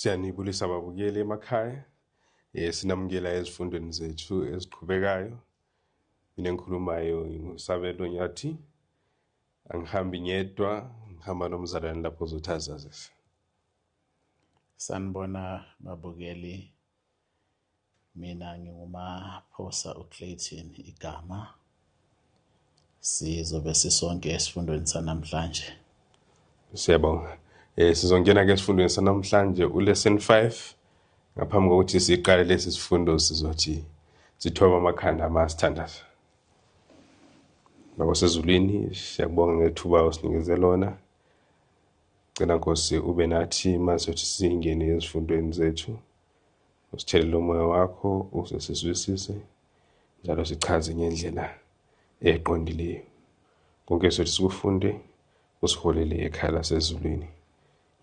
Siyanibulisa babukeli emakhaya. Sinamukela ezifundweni zethu eziqhubekayo. Mina engikhulumayo ngusabelo Nyathi. Angihambi ngedwa, ngihamba nomzalwane lapho uzothazazisa. Sanibona babukeli, mina ngingumaphosa uClayton igama. Sizobe sisonke esifundweni sanamhlanje. Siyabonga. Sizongena ke esifundweni sanamhlanje lesson 5. Ngaphambi kokuthi siqale lesi sifundo sizothi sithoba amakhanda amasithandaza. Baba sezulwini, siyabonga ngethuba osinikeze lona. Cela Nkosi ube nathi masithi singene ezifundweni zethu. Usithelele umoya wakho usesizwisise njalo sichaze ngendlela eqondileyo. Konke sothi sikufunde usiholele ekhaya lasezulwini.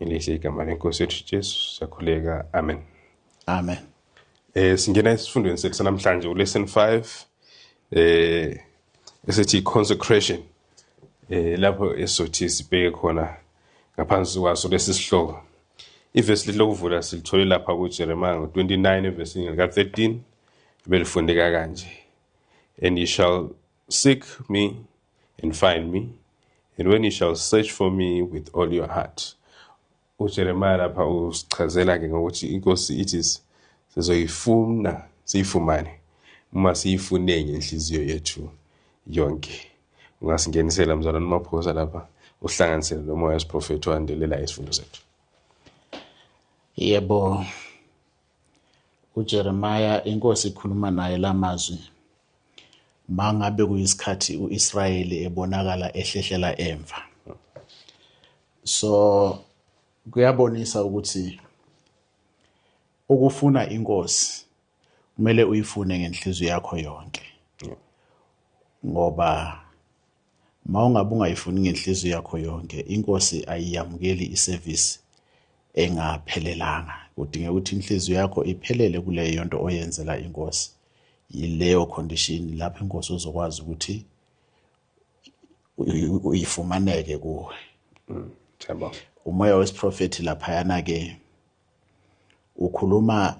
Ngelihle igama lenkosi yethu Jesu siyakhuleka. Amen. Amen. Singena esifundweni sethu namhlanje lesson 5 esithi consecration. Lapho esothi sibheke khona ngaphansi kwaso lesi sihloko. Ivesi lokuvula silithole lapha kuJeremiah 29 verse 13 belifundeka kanje. And ye shall seek me and find me, and when you shall search for me with all your heart. UJeremiah lapha usichazela ke ngokuthi inkosi ithi sizoyifuna siyifumane uma siyifune ngenhliziyo yethu yonke. Ungasingenisela mzalwane uMaphosa lapha uhlanganisele lo moya wesiprofethi owandelela isifundo sethu. Yebo, uJeremiah inkosi ikhuluma naye lamazwi mangabe kuyisikhathi uIsrayeli ebonakala ehlehlela emva. So kuyabonisa ukuthi ukufuna inkosi kumele uyifune ngenhliziyo yakho yonke. Ngoba mawungabe ungayifuni ngenhliziyo yakho yonke, inkosi ayiyamukeli iservice engaphelelanga. Kudinga ukuthi inhliziyo yakho iphelele kuleyo nto oyenzela inkosi. Yileyo condition lapho inkosi uzokwazi ukuthi uyifumaneke kuwe. Thaba. Umoya wesiprofethi lapha yana ke ukhuluma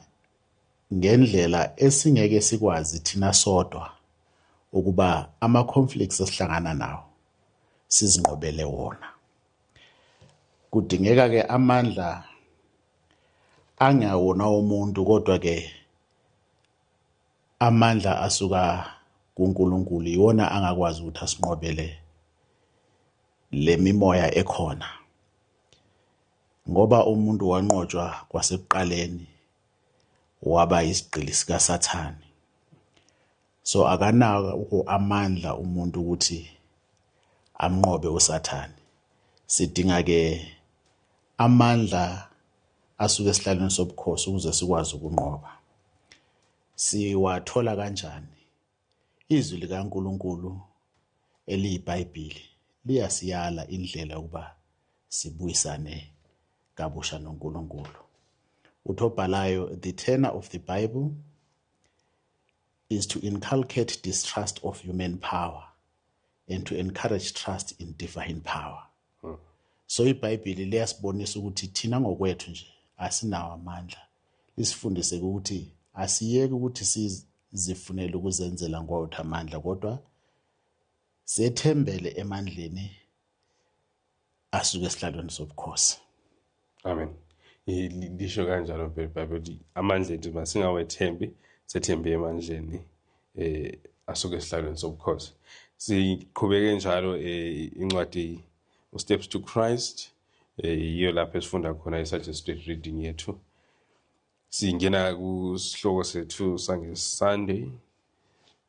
ngendlela esingeke sikwazi thina sodwa ukuba ama conflicts esihlangana nawo sizinqobele wona. Kudingeka ke amandla angawona umuntu, kodwa ke amandla asuka kuNkulunkulu iwona angakwazi ukuthi asinqobele le mimoya ekhona. Ngoba umuntu wanqotshwa kwasekuqaleni waba isigqili sika Sathane. So akanako amandla umuntu ukuthi amnqobe uSathane. Sidinga ke amandla asuke esihlalweni sobukhosi ukuze sikwazi ukunqoba. Siwathola kanjani? Izwi likaNkulunkulu eliyiBhayibheli liyasiyala indlela ukuba sibuyisane kabusha noNkulunkulu. Uthobhalayo, the tenor of the Bible is to inculcate distrust of human power and to encourage trust in divine power. So iBhayibheli liyasibonisa ukuthi thina ngokwethu nje asinawo amandla. Lisifundise ukuthi asiyeke ukuthi sizifunele ukuzenzela ngowethu amandla, kodwa sethembele emandleni asuke esihlalweni sobukhosi. Amen. Lisho kanjalo iBhayibheli, amandla ethu masingawethembi, sethembe emandleni asuke esihlalweni sobukhosi. Siqhubeke njalo incwadi Steps to Christ, yiyo lapho esifunda khona i-suggested reading yethu. Singena kusihloko sethu sange-Sunday,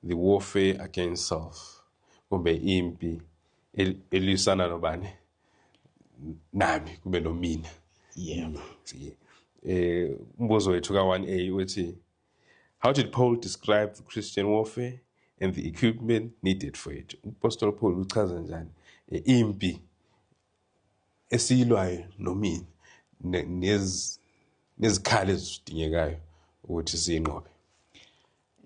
the warfare against self, kumbe impi elisana nobani nami kube nomina. Yebo. Umbuzo wethu ka1A uthi, how did Paul describe the Christian warfare and the equipment needed for it? Apostle Paul uchaza njani impi esiyilwayo nomina nezikhali ezidingekayo ukuthi siyinqobe?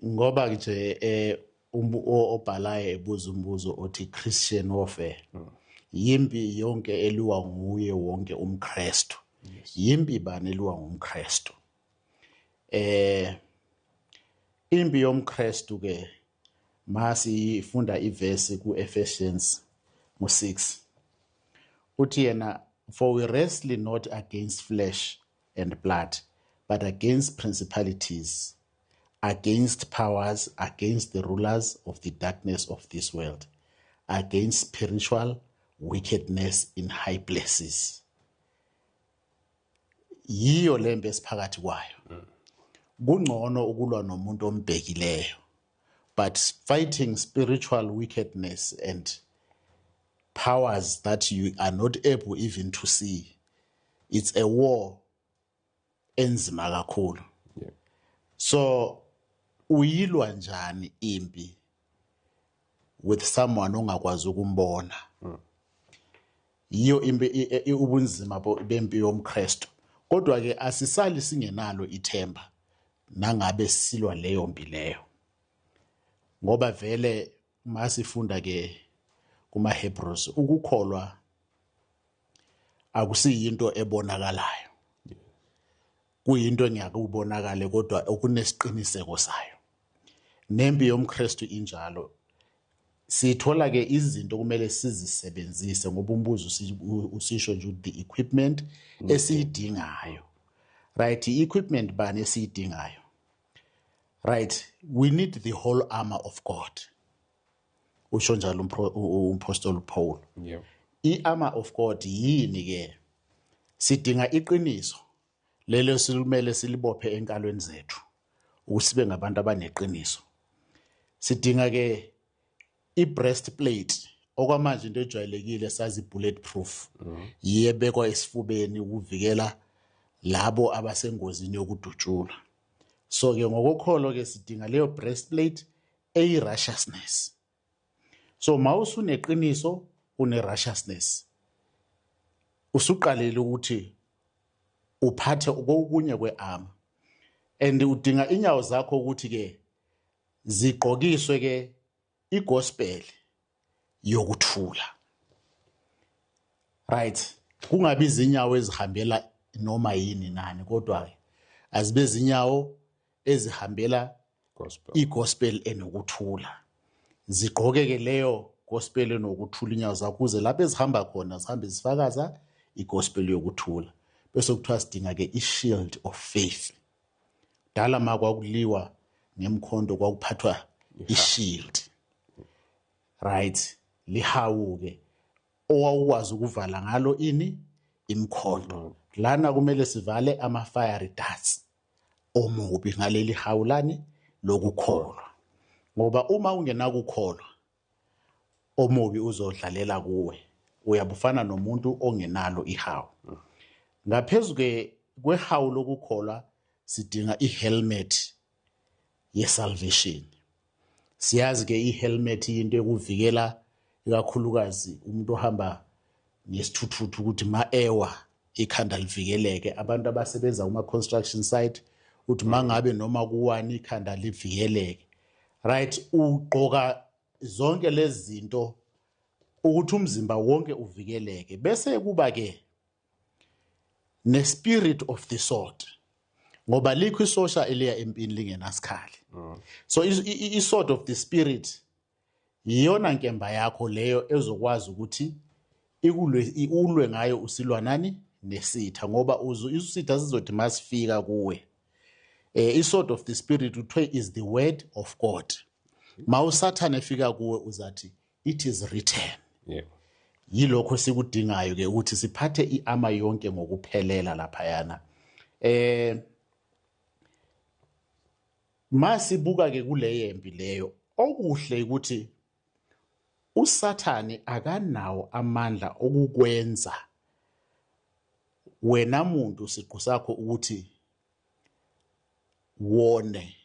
Ngoba nje obhalayo ebuza umbuzo othi Christian warfare, yimpi yonke eliwa nguye wonke umKristu yimpi bani eliwa ngumKristu. Impi yomKristu ke masifunda ivesi ku-Ephesians 6 uthi yena, for we wrestle not against flesh and blood but against principalities, against powers, against the rulers of the darkness of this world, against spiritual wickedness in high places. Yiyo lembe esiphakathi kwayo. Kungcono ukulwa nomuntu ombhekileyo, but fighting spiritual wickedness and powers that you are not able even to see, it's a war enzima kakhulu. So uyilwa njani impi with someone ongakwazi ukumbona? Yiyo impi ubunzima bempi yomKristu. Kodwa ke asisali singenalo ithemba nangabe silwa leyo mpi leyo, ngoba vele masifunda ke kumaHebrews ukukholwa akusiyinto ebonakalayo, kuyinto engakubonakale kodwa okunesiqiniseko sayo. Nempi yomKristu injalo. Sithola ke izinto kumele sizisebenzise ngoba umbuzo usisho nje the equipment esiyidingayo. Right, equipment bani esiyidingayo? Right, we need the whole armor of God. Usho njalo uMaster Paul. I-armor of God yini ke? Sidinga iqiniso lelo silumele silibophe enkalweni zethu ukusibe ngabantu abaneqiniso. Sidinga ke i-breastplate, okwamanje into ejwayelekile sazi bulletproof, yebekwa esifubeni ukuvikela labo abasengozini yokudutshulwa. So ke ngokokholo ke sidinga leyo breastplate eyi-righteousness. So mawusuneqiniso une-righteousness, usuqalile ukuthi uphathe okunye kwe-armor, and udinga inyawo zakho ukuthi ke zigqokiswe ke igospel yokuthula. Right, kungabi izinyawo ezihambela noma yini nani, kodwa azibe izinyawo ezihambela igospel enokuthula. Zigqoke ke leyo gospel enokuthula inyawo zakho ukuze lapho ezihamba khona zihambe zifakaza igospel yokuthula. Bese kuthiwa sidinga ke i-shield of faith. Dala makwakuliwa ngemkhonto kwakuphathwa i-shield. Right, lihawu ke owawukwazi ukuvala ngalo ini imkhonto. Lana kumele sivale ama-fiery darts omubi ngaleli hawu lani lokukholwa, ngoba uma ungenakukholwa omubi uzodlalela kuwe, uyabufana nomuntu ongenalo ihawu. Ngaphezu ke kwehawu lokukholwa sidinga i-helmet ye-salvation. Siyazi ke i-helmet into ekuvikela ikakhulukazi umuntu ohamba ngesithuthuthu ukuthi ma-ewa ikhanda livikeleke. Abantu abasebenza kuma-construction site uthi mangabe noma kuwani ikhanda livikeleke. Right, ugqoka zonke lezi zinto ukuthi umzimba wonke uvikeleke. Bese kuba ke ne-spirit of the sword, ngoba likho isosha eliya empini lingenasikhali. So i-sword of the spirit iyona nkemba yakho leyo ezokwazi ukuthi ulwe ngayo usilwa nani nesitha, ngoba isitha sizothi masifika kuwe. I-sword of the spirit uthiwe is the word of God. Mawusathane efika kuwe uzathi it is written. Yilokho sikudingayo ke ukuthi siphathe i-armor yonke ngokuphelela laphayana. Masibuka ke kuleyempi leyo, okuhle ukuthi uSathane akanawo amandla okukwenza wena muntu siqu sakho ukuthi wone.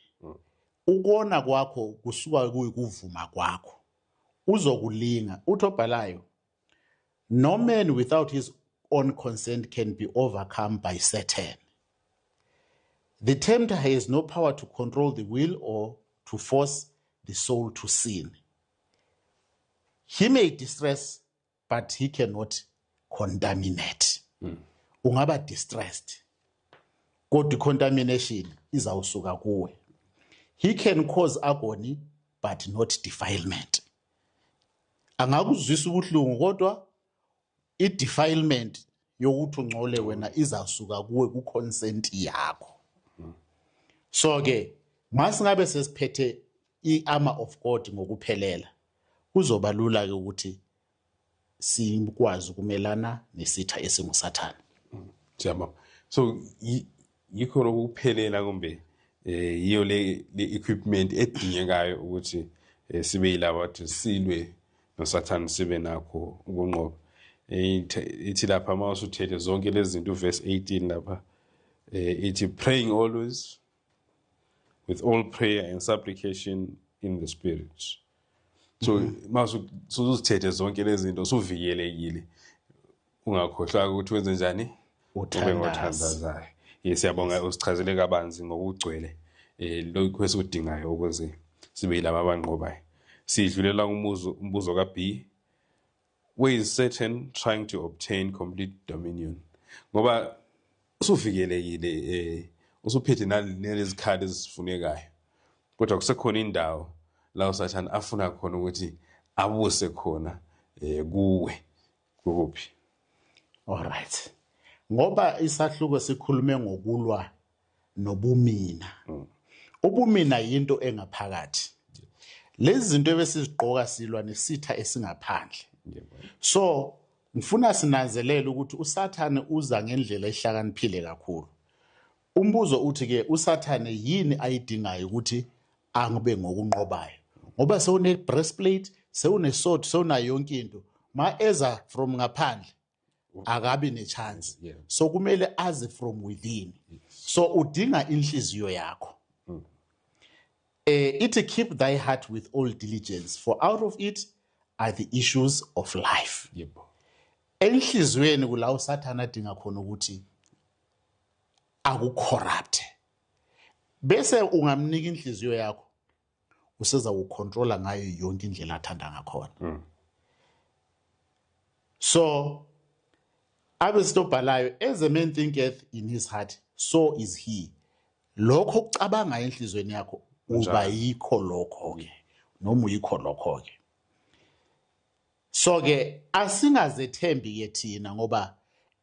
Ukona kwakho kusuka kuyikuvuma kwakho, uzokulinga. Uthobhalayo, no man without his own consent can be overcome by Satan. The tempter has no power to control the will or to force the soul to sin. He may distress, but he cannot contaminate. ungaba distressed, kodwa contamination izawusuka kuwe. He can cause agony but not defilement. Angakuzwisa ubuhlungu kodwa i-defilement yokuthi ungcole wena izasuka kuwe ku-consent yakho. So ke masingabe sesiphethe i-armor of God ngokuphelela, kuzoba lula ke ukuthi sikwazi ukumelana nesitha esingusathane. Siyabonga. So yikho lokuphelela kumbe yiyo le equipment edingekayo ukuthi sibe yilabo athi silwe nosathane sibe nakho ukunqoba. Ithi lapha mawusuthethe zonke lezi zinto verse 18 lapha ithi praying always with all prayer and supplication in the spirit. So mawusuthethe zonke lezi zinto suvikelekile, ungakhohlwa ukuthi wenze njani, ube ngothandazayo. Siyabonga usichazele kabanzi ngokugcwele lokho esikudingayo ukuze sibe yilabo abanqobayo. Sidlulela umbuzo ka-B. Where is Satan trying to obtain complete dominion? Ngoba usuvikelekile usuphethe nalezi khali ezifunekayo, kodwa kusekhona indawo la usathane afuna khona ukuthi abuse khona kuwe kuphi. All right. Ngoba isahluko sikhulume ngokulwa nobumina. Ubumina yinto engaphakathi. Lezi zinto ebesizigqoka silwa nesitha esingaphandle. So ngifuna sinanzelele ukuthi usathane uza ngendlela ehlakaniphile kakhulu. Umbuzo uthi ke usathane yini ayidingayo ukuthi angibe ngokunqobayo? Ngoba sewune breastplate, sewune sword, sewuna yonke into, ma eza from ngaphandle akabi ne chance. So kumele aze from within. So udinga inhliziyo yakho. It keep thy heart with all diligence, for out of it are the issues of life. Enhlizweni kula usathana adinga khona ukuthi akucorrupt. Bese ungamnika inhliziyo yakho, useza ukucontrola ngayo yonke indlela athanda ngakhona. So abesitobhalayo, as a man thinketh in his heart, so is he. Lokho kucabanga enhlizweni yakho uba yikho lokho ke, noma uyikho lokho ke. So ke asingazethembi ke thina ngoba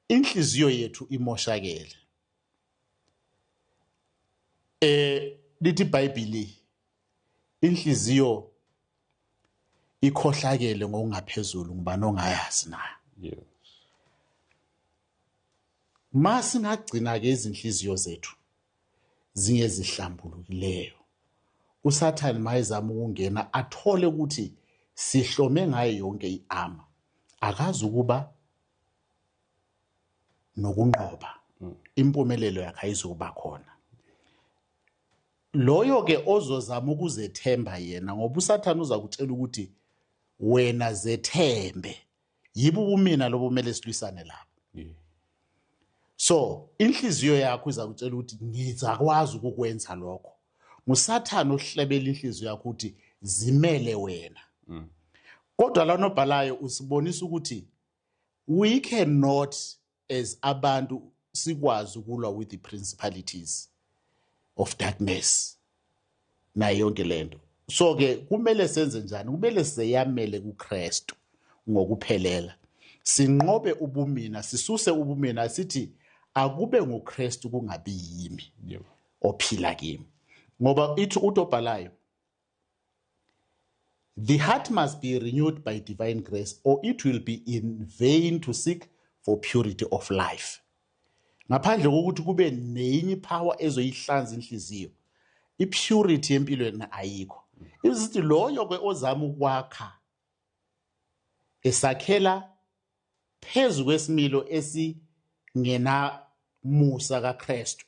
inhliziyo yethu imoshakele. Lithi iBhayibheli inhliziyo ikhohlakele ngokungaphezulu ngubani ongayazi na. Yes. Masingagcina ke izinhliziyo zethu zingezihlambulukileyo, usathane mayezama ukungena athole ukuthi sihlome ngayo yonke iarmor, akazi ukuba nokunqoba. Impumelelo yakhe ayizukuba khona. Loyo ke ozozama ukuzethemba yena, ngoba usathane uza kutshela ukuthi wena zethembe, yibo ubumina lobo kumele silwisane lapho. So inhliziyo yakho iza kutshela ukuthi ngizakwazi ukukwenza lokho. Ngusathane ohlebela inhliziyo yakho ukuthi zimele wena. Kodwa la nobhalayo usibonisa ukuthi we cannot as abantu sikwazi ukulwa with the principalities of darkness na yonke lento. So ke kumele senze njani? Kumele seyamele kuKristu ngokuphelela, sinqobe ubumina, sisuse ubumina, sithi akube nguKristu kungabi yimi ophila kimi. Ngoba ithi utobhalayo, the heart must be renewed by divine grace, or it will be in vain to seek for purity of life. Ngaphandle kokuthi kube nenye power ezoyihlanza inhliziyo, ipurity empilweni ayikho. Izithi loyo ke ozama ukwakha esakhela phezu kwesimilo esingena musa kaKristu,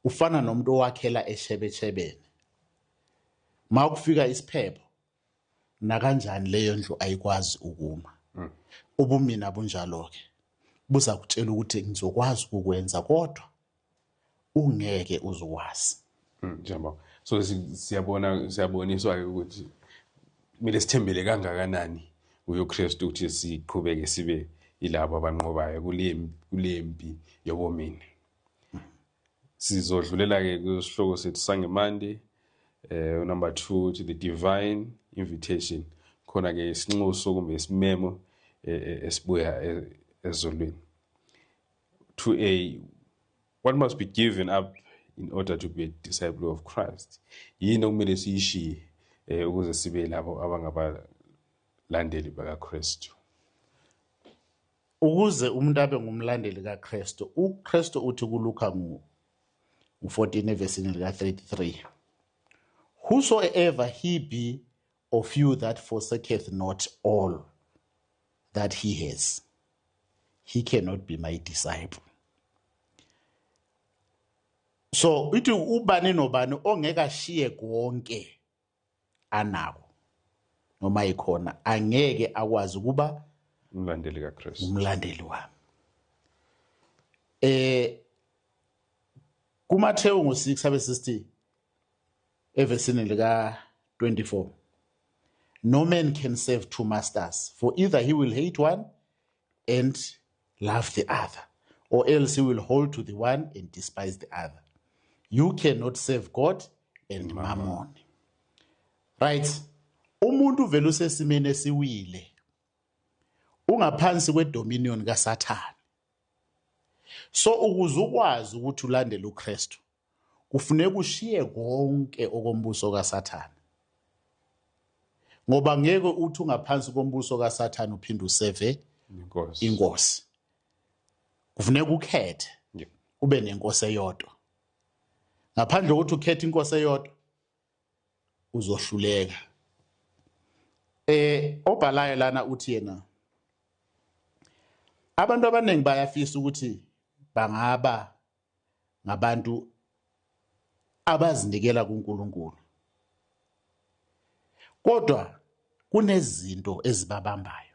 ufana nomuntu owakhela eshebetshebeni. Makufika isiphepho na kanjani leyo ndlu ayikwazi ukuma. Ubumina bunjalo ke buza kutshela ukuthi ngizokwazi ukwenza kodwa ungeke uzokwazi. Njalo so siyaboniswa ukuthi kumele sithembele kangakanani uYesu Kristu ukuthi siqhubeke sibe ilabo abanqobayo kule mpi yobomini. Sizodlulela ke kusihloko sethu sangemandi number 2 to the divine invitation. Khona ke isinxuso kumbe isimemo esibuya ezolweni. 2A, what must be given up in order to be a disciple of Christ? Yini okumele siyishiye ukuze sibe labo abangabalandeli bakaKristu? Ukuze umuntu abe ngumlandeli kaKristu, uKristu uthi kuLuka 14 verse 33, whosoever he be of you that forsaketh not all that he has, he cannot be my disciple. So ithi ubani nobani ongeke ashiye konke anako noma ikhona angeke akwazi ukuba Umlandeli kaKristu. umlandeli wami. kuMathewu 6 abe 60 evesini lika 24, no man can serve two masters, for either he will hate one and love the other, or else he will hold to the one and despise the other. You cannot serve God and mammon. Right? Umuntu vele usesimene esiwile, ungaphansi kwedominion kaSathane. So ukuze ukwazi ukuthi ulandele uKristu, kufuneka ushiye konke okombuso kaSathane. Ngoba ngeke uthi ungaphansi kombuso kaSathane uphinde useve inkosi. Kufuneka ukhethe ube nenkosi eyodwa. Ngaphandle kokuthi ukhethe inkosi eyodwa uzohluleka. Obhalayo lana uthi yena abantu abaningi bayafisa ukuthi bangaba ngabantu abazinikela kuNkulunkulu, kodwa kunezinto ezibabambayo.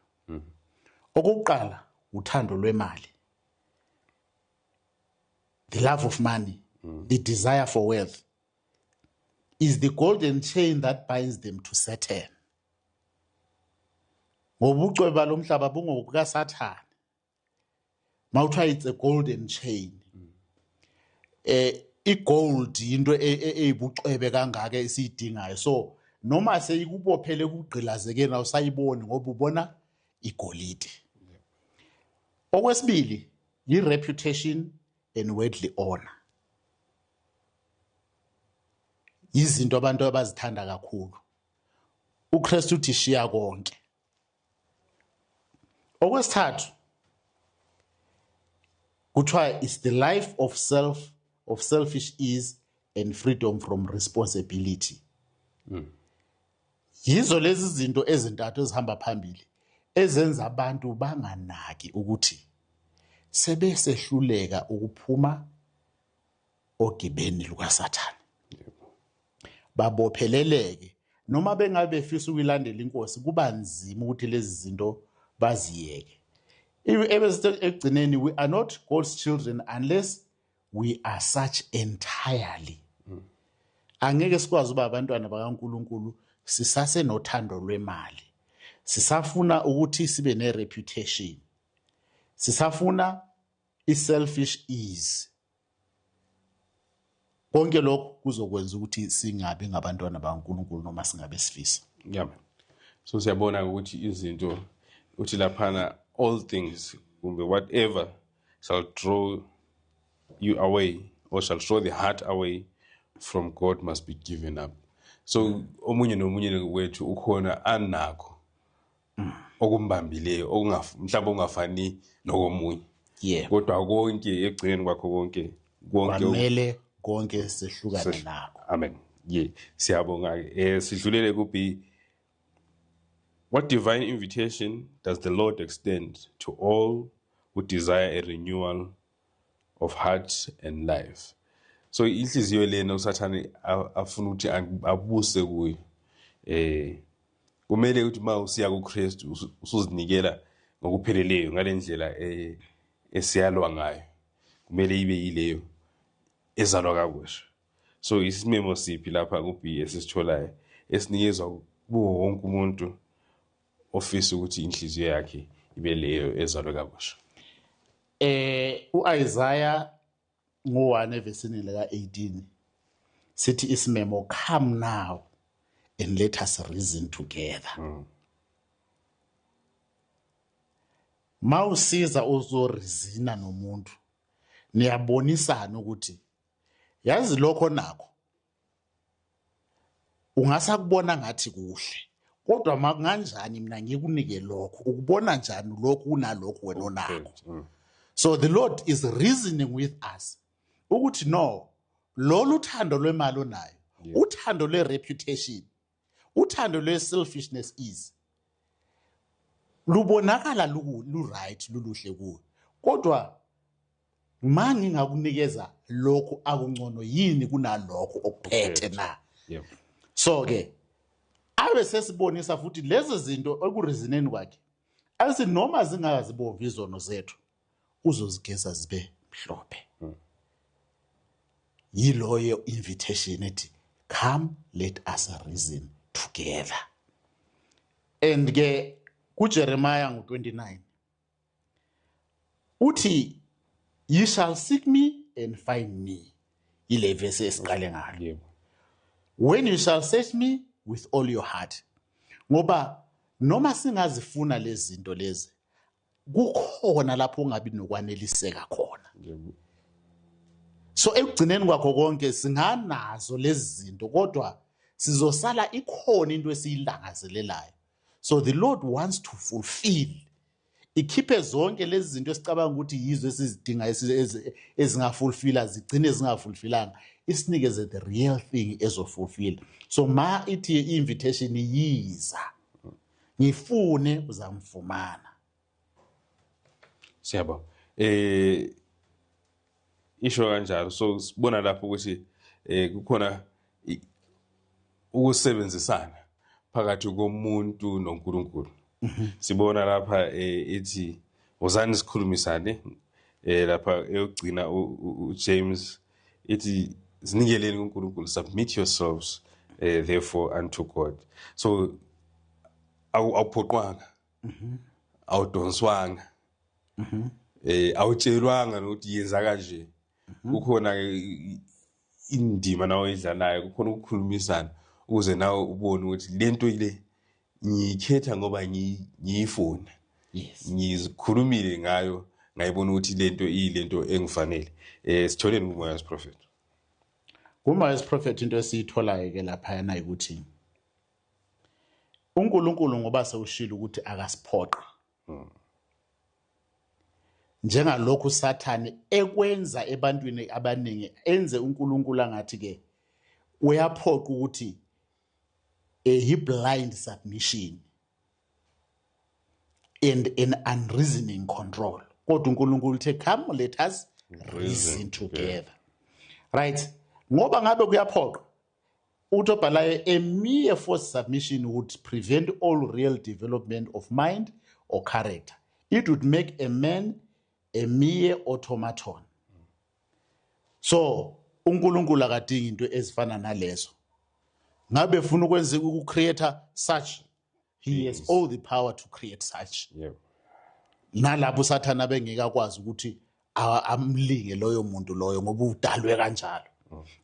Okokuqala uthando lwemali, the love of money, the desire for wealth is the golden chain that binds them to Satan. Ngoba ucweba lomhlaba bungobukaSathane. Mawuthiwa it's a golden chain. I-gold into eyibucwebe kangaka esiyidingayo, so noma seyikubophele kugqilazekeni awusayiboni ngoba ubona igolide. Okwesibili yi-reputation and worldly honor. Izinto abantu abazithanda kakhulu. uKristu uthi shiya konke. Okwesithathu kuthiwa is the life of selfish ease and freedom from responsibility. Yizo lezi zinto ezintathu ezihamba phambili ezenza abantu banganaki ukuthi sebesehluleka ukuphuma ogibeni lukaSathane. Babopheleleke noma bengabe befisa ukuyilandela inkosi, kuba nzima ukuthi lezi zinto baziyeke. Ekugcineni, we are not God's children unless we are such entirely. Angeke sikwazi uba abantwana bakaNkulunkulu sisase nothando lwemali, sisafuna ukuthi sibe ne-reputation, sisafuna i-selfish ease. Konke lokho kuzokwenza ukuthi singabi ngabantwana bakaNkulunkulu noma singabe sifisa. Yeah. So siyabona ukuthi izinto uthi laphana, all things kumbe whatever shall draw you away or shall draw the heart away from God must be given up. So omunye nomunye wethu ukhona anakho okumbambileyo mhlawumbe ungafani nokomunye. Yeah. Kodwa konke egcineni kwakho konke kwamele konke sehlukane nakho. Amen. Yeah. Siyabonga. Sidlulele kubi. What divine invitation does the Lord extend to all who desire a renewal of heart and life? So inhliziyo lena uSathane afuna ukuthi abuse kuyo. Kumele ukuthi uma usiya kuKristu usuzinikela ngokupheleleyo ngalendlela esiyalwa ngayo. Kumele ibe yileyo ezalwa kabusha. So isimemo siphi lapha kubi esisitholayo esinikezwa kuwo wonke umuntu ofisa ukuthi inhliziyo yakhe ibe leyo ezalwe kabusha. uIsaiah ngo-1 evesini lika 18 sithi isimemo, come now and let us reason together. Mawusiza uzorizina nomuntu niyabonisana ukuthi yazi lokho nakho ungasakubona ngathi kuhle, kodwa makunganjani mina ngikunike lokho, ukubona njani lokho unalokho wena onakho. So the Lord is reasoning with us ukuthi no, lolu thando lwemali onayo, uthando lwe-reputation, uthando lwe-selfishness is lubonakala lu-right, luluhle kuwe, kodwa ma ngingakunikeza lokho akungcono yini kunalokho okuphethe na. So-ke abe sesibonisa futhi lezi zinto ekurizineni kwakhe asithi noma zingazibomvu izono zethu uzozigeza zibe mhlophe. Yiloyo invitation ethi come let us reason together. And ke kuJeremiah ngo-29 uthi ye shall seek me and find me, ile verse esiqale ngalo. When you shall search me with all your heart. Ngoba noma singazifuna lezi zinto lezi kukhona lapho ungabi nokwaneliseka khona. So ekugcineni kwakho konke singanazo lezi zinto, kodwa sizosala ikhona into esiyilangazelelayo. So the Lord wants to fulfill, ikhiphe zonke lezi zinto esicabanga ukuthi yizo esizidinga ezingafulfilla zigcine zingafulfillanga, isinikeze the real thing ezofulfill. So ma ithi invitation yiza ngifune uzamfumana. Siyabonga. Isho kanjalo, so sibona lapho ukuthi kukhona ukusebenzisana phakathi komuntu noNkulunkulu. Sibona lapha ethi wozani sikhulumisane lapha eyogcina uJames ethi zinikeleni kuNkulunkulu, submit yourselves therefore unto God. So awuphoqwanga, awudonswanga, awutshelwanga nokuthi yenza kanje. Kukhona indima nawo idlalayo, kukhona ukukhulumisana ukuze nawe ubone ukuthi lento ile ngiyikhetha ngoba ngiyifuna. Ngizikhulumile ngayo, ngayibona ukuthi lento iyilento engifanele. Sitholeni kuMoya Prophet. Kumoya Prophet into esiyitholayo ke lapha yana ukuthi uNkulunkulu ngoba sewushilo ukuthi akasiphoqa. Njengalokhu uSathane ekwenza ebantwini abaningi enze uNkulunkulu angathi ke uyaphoqa ukuthi he blind submission and an unreasoning control. Kodwa uNkulunkulu uthe come let us reason together. Right? Ngoba ngabe kuyaphoqa utobhalayo, a mere forced submission would prevent all real development of mind or character. It would make a man a mere automaton. So uNkulunkulu akadingi into ezifana nalezo. Ngabe funa ukwenza ukucreate such, he has all the power to create such. Nalapho uSathane bengekakwazi ukuthi amlinge loyo muntu loyo ngoba udalwe kanjalo.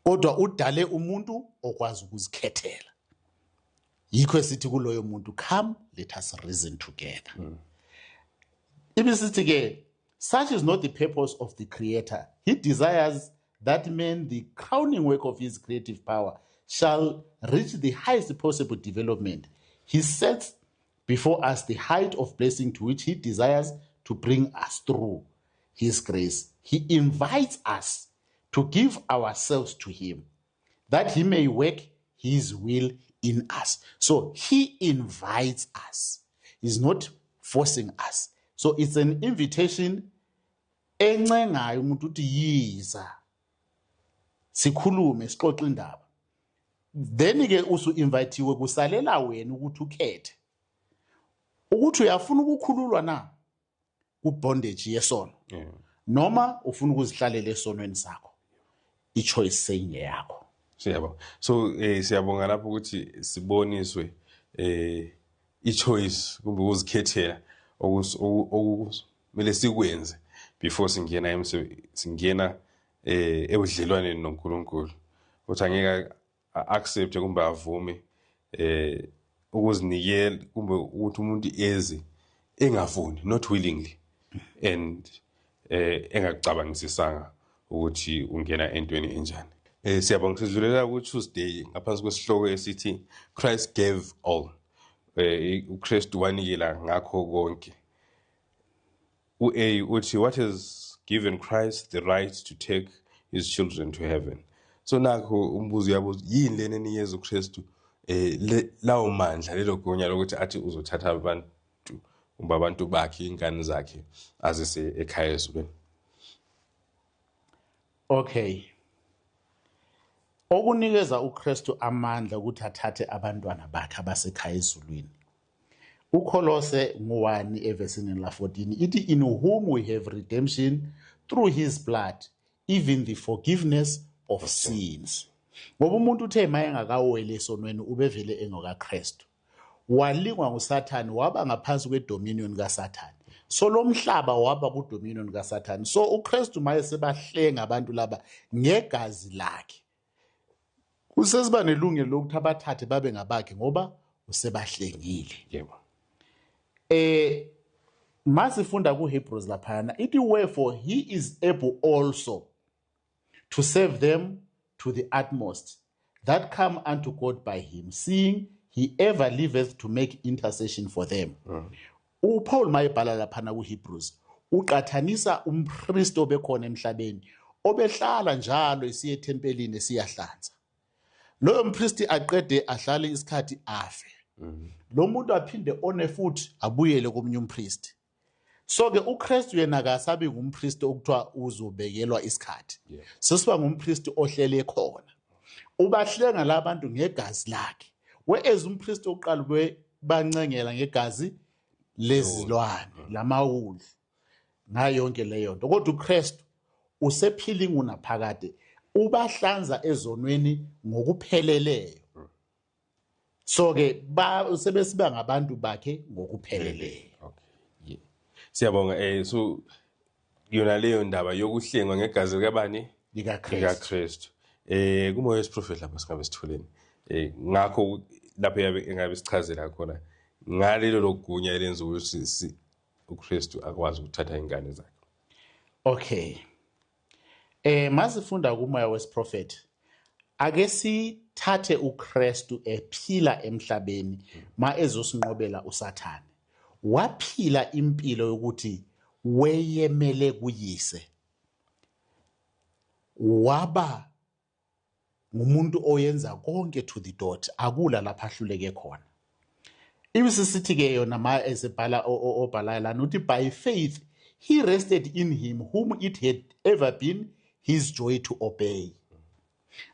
Kodwa udale umuntu okwazi ukuzikhethela. Yikho esithi kuloyo muntu come let us reason together. Ibisithi ke such is not the purpose of the Creator. He desires that man, the crowning work of his creative power, shall reach the highest possible development. He sets before us the height of blessing to which he desires to bring us through his grace. He invites us to give ourselves to him, that he may work his will in us. So he invites us. He's not forcing us. So it's an invitation encengayo umuntu uthi yiza sikhulume sixoxe indaba. Then ke usu-invitiwe kusalela wena ukuthi ukhethe ukuthi uyafuna ukukhululwa na kubondage yesono noma ufuna ukuzihlalela esonweni sakho. I-choice seyingeyakho. Siyabonga. So siyabonga lapho ukuthi siboniswe i-choice kumbe ukuzikhethela okumele sikwenze before singena ebudlelwaneni noNkulunkulu, ukuthi angeke accept kumbe avume ukuzinikela kumbe ukuthi umuntu eze engafuni, not willingly, and engakucabangisisanga ukuthi ungena entweni enjani. Siyabonga, sidlulela ku-Tuesday ngaphansi kwesihloko esithi Christ gave all. uKristu wanikela ngakho konke. U-A uthi, what has given Christ the right to take his children to heaven? So nakho umbuzo uyabuza, yini lena enikeza uKristu lawo mandla, lelo gunya lokuthi athi uzothatha abantu bakhe, ingane zakhe, azise ekhaya ezulwini? Okay. Okunikeza uKristu amandla ukuthi athathe abantwana bakhe abasekhaya ezulwini. uKolose 1 evesini la 14 ithi, in whom we have redemption through his blood, even the forgiveness of sins. Ngoba umuntu uthe maye engakaweli esonweni ubevele engokaKristu, walingwa nguSathane waba ngaphansi kwedominion kaSathane. So lo mhlaba waba kudominion kaSathane. So uKristu maye sebahlenga abantu laba ngegazi lakhe, usesiba nelungelo lokuthi abathathe babe ngabakhe ngoba usebahlengile. Yebo. Masifunda kuHebrews laphana ithi, wherefore he is able also to save them to the utmost that come unto God by him, seeing he ever liveth to make intercession for them. uPaul mayebhala laphana kuHebrews uqathanisa umpristi obekhona emhlabeni obehlala njalo esiye ethempelini siyahlanza. Loyo mpristi aqede ahlale isikhathi afe. Lo muntu aphinde one futhi abuyele komunye umpristi. So ke uKristu yena akasabi ngumpristi okuthiwa uzobekelwa isikhathi. Sesiba ngumpristi ohlele khona. Ubahlenga labantu ngegazi lakhe. Whereas umpristi oqala bancengela ngegazi lezilwane lamawulu ngayo yonke leyo nto. Kodwa uKristu usephila ngunaphakade, ubahlanza ezonweni ngokupheleleyo. So ke sebesiba ngabantu bakhe ngokupheleleyo. Okay. Yeah. Siyabonga. So yona leyo ndaba yokuhlengwa ngegazi likabani? LikaKristu. Kumoya wesiprofeti lapho singabe sitholeni. Ngakho lapho engabe sichazela khona ngalelo lokugunya elenza ukuthi uKristu akwazi ukuthatha ingane zakhe. Okay. Masifunda kumoya wesiprofeti, ake sithathe uKristu ephila emhlabeni ma ezosinqobela uSathane. Waphila impilo yokuthi weyemele kuyise. Waba ngumuntu oyenza konke to the dot, akula lapha ahluleke khona. Ibisisithi ke yona ma esebhala obhalayo lana uthi, by faith he rested in him whom it had ever been his joy to obey.